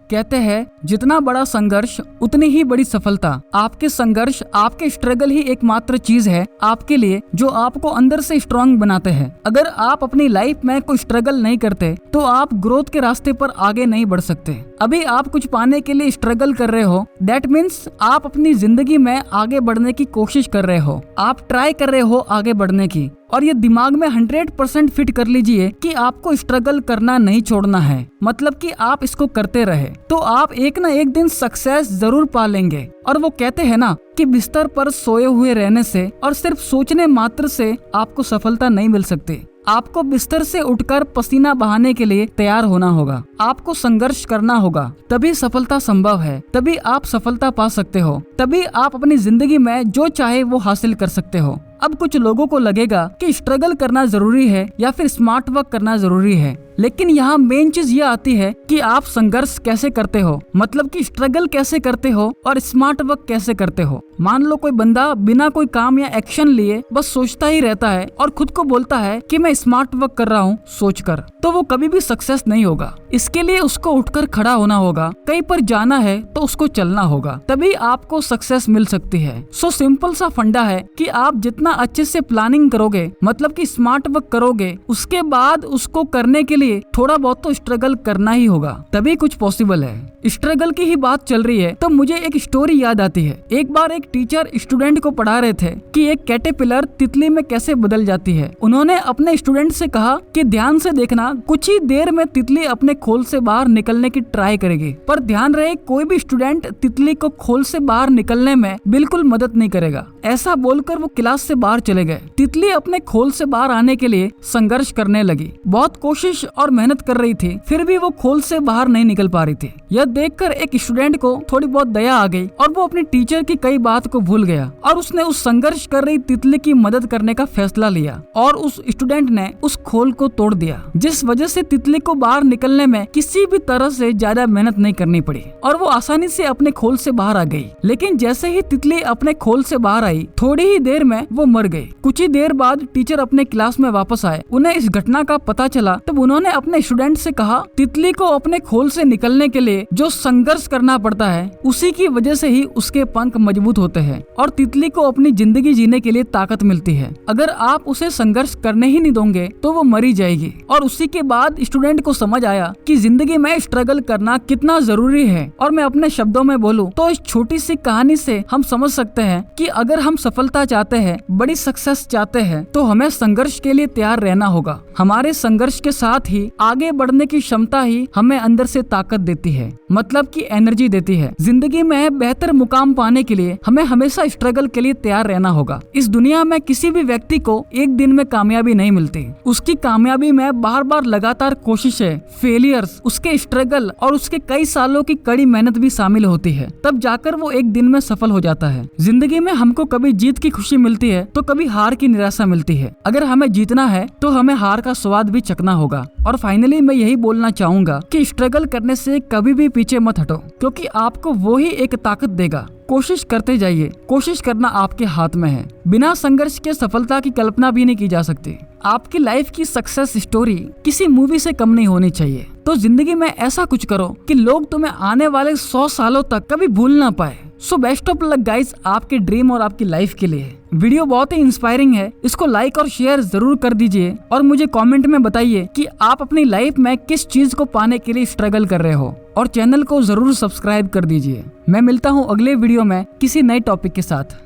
कहते हैं जितना बड़ा संघर्ष उतनी ही बड़ी सफलता। आपके संघर्ष, आपके स्ट्रगल ही एकमात्र चीज है आपके लिए जो आपको अंदर से स्ट्रांग बनाते हैं। अगर आप अपनी लाइफ में कोई स्ट्रगल नहीं करते तो आप ग्रोथ के रास्ते पर आगे नहीं बढ़ सकते। अभी आप कुछ पाने के लिए स्ट्रगल कर रहे हो, दैट मीन्स आप अपनी जिंदगी में आगे बढ़ने की कोशिश कर रहे हो, आप ट्राई कर रहे हो आगे बढ़ने की। और ये दिमाग में 100% फिट कर लीजिए कि आपको स्ट्रगल करना नहीं छोड़ना है, मतलब कि आप इसको करते रहे तो आप एक ना एक दिन सक्सेस जरूर पा लेंगे। और वो कहते हैं ना कि बिस्तर पर सोए हुए रहने से और सिर्फ सोचने मात्र से आपको सफलता नहीं मिल सकती। आपको बिस्तर से उठकर पसीना बहाने के लिए तैयार होना होगा, आपको संघर्ष करना होगा, तभी सफलता संभव है, तभी आप सफलता पा सकते हो, तभी आप अपनी जिंदगी में जो चाहे वो हासिल कर सकते हो। अब कुछ लोगों को लगेगा कि स्ट्रगल करना जरूरी है या फिर स्मार्ट वर्क करना जरूरी है, लेकिन यहाँ मेन चीज ये आती है कि आप संघर्ष कैसे करते हो, मतलब कि स्ट्रगल कैसे करते हो और स्मार्ट वर्क कैसे करते हो। मान लो कोई बंदा बिना कोई काम या एक्शन लिए बस सोचता ही रहता है और खुद को बोलता है कि मैं स्मार्ट वर्क कर रहा हूँ सोचकर, तो वो कभी भी सक्सेस नहीं होगा। इसके लिए उसको उठकर खड़ा होना होगा, कहीं पर जाना है तो उसको चलना होगा, तभी आपको सक्सेस मिल सकती है। सो सिंपल सा फंडा है कि आप जितना अच्छे से प्लानिंग करोगे, मतलब कि स्मार्ट वर्क करोगे, उसके बाद उसको करने के लिए थोड़ा बहुत तो स्ट्रगल करना ही होगा, तभी कुछ पॉसिबल है। स्ट्रगल की ही बात चल रही है तो मुझे एक स्टोरी याद आती है। एक बार एक टीचर स्टूडेंट को पढ़ा रहे थे कि एक कैटरपिलर तितली में कैसे बदल जाती है। उन्होंने अपने स्टूडेंट से कहा कि ध्यान से देखना, कुछ ही देर में तितली अपने खोल से बाहर निकलने की ट्राई करेगी, पर ध्यान रहे कोई भी स्टूडेंट तितली को खोल से बाहर निकलने में बिल्कुल मदद नहीं करेगा। ऐसा बोलकर वो क्लास से बाहर चले गए। तितली अपने खोल से बाहर आने के लिए संघर्ष करने लगी, बहुत कोशिश और मेहनत कर रही थी, फिर भी वो खोल से बाहर नहीं निकल पा रही थी। यह देखकर एक स्टूडेंट को थोड़ी बहुत दया आ गई और वो अपनी टीचर की कई बात को भूल गया और उसने उस संघर्ष कर रही तितली की मदद करने का फैसला लिया और उस स्टूडेंट ने उस खोल को तोड़ दिया, जिस वजह से तितली को बाहर निकलने में किसी भी तरह से ज्यादा मेहनत नहीं करनी पड़ी और वो आसानी से अपने खोल से बाहर आ गई। लेकिन जैसे ही तितली अपने खोल से बाहर आई, थोड़ी ही देर में वो मर गई। कुछ ही देर बाद टीचर अपने क्लास में वापस आए, उन्हें इस घटना का पता चला, तब उन्होंने अपने स्टूडेंट से कहा तितली को अपने खोल से निकलने के लिए जो संघर्ष करना पड़ता है उसी की वजह से ही उसके पंख मजबूत होते हैं और तितली को अपनी जिंदगी जीने के लिए ताकत मिलती है। अगर आप उसे संघर्ष करने ही नहीं दोगे तो वो मरी जाएगी। और उसी के बाद स्टूडेंट को समझ आया कि जिंदगी में स्ट्रगल करना कितना जरूरी है। और मैं अपने शब्दों में बोलूं तो इस छोटी सी कहानी से हम समझ सकते हैं कि अगर हम सफलता चाहते हैं, बड़ी सक्सेस चाहते हैं, तो हमें संघर्ष के लिए तैयार रहना होगा। हमारे संघर्ष के साथ ही आगे बढ़ने की क्षमता ही हमें अंदर से ताकत देती है, मतलब कि एनर्जी देती है। जिंदगी में बेहतर मुकाम पाने के लिए हमें हमेशा स्ट्रगल के लिए तैयार रहना होगा। इस दुनिया में किसी भी व्यक्ति को एक दिन में कामयाबी नहीं मिलती, उसकी कामयाबी में बार बार लगातार कोशिशें, फेलियर्स, उसके स्ट्रगल और उसके कई सालों की कड़ी मेहनत भी शामिल होती है, तब जाकर वो एक दिन में सफल हो जाता है। जिंदगी में हमको कभी जीत की खुशी मिलती है तो कभी हार की निराशा मिलती है। अगर हमें जीतना है तो हमें हार का स्वाद भी चखना होगा। और फाइनली मैं यही बोलना चाहूंगा कि स्ट्रगल करने से कभी भी पीछे मत हटो, क्योंकि आपको वो ही एक ताकत देगा। कोशिश करते जाइए, कोशिश करना आपके हाथ में है। बिना संघर्ष के सफलता की कल्पना भी नहीं की जा सकती। आपकी लाइफ की सक्सेस स्टोरी किसी मूवी से कम नहीं होनी चाहिए। तो जिंदगी में ऐसा कुछ करो कि लोग तुम्हें आने वाले 100 सालों तक कभी भूल ना पाए। So best of luck guys आपके ड्रीम और आपकी लाइफ के लिए। वीडियो बहुत ही इंस्पायरिंग है, इसको लाइक और शेयर जरूर कर दीजिए और मुझे कमेंट में बताइए कि आप अपनी लाइफ में किस चीज को पाने के लिए स्ट्रगल कर रहे हो। और चैनल को जरूर सब्सक्राइब कर दीजिए। मैं मिलता हूँ अगले वीडियो में किसी नए टॉपिक के साथ।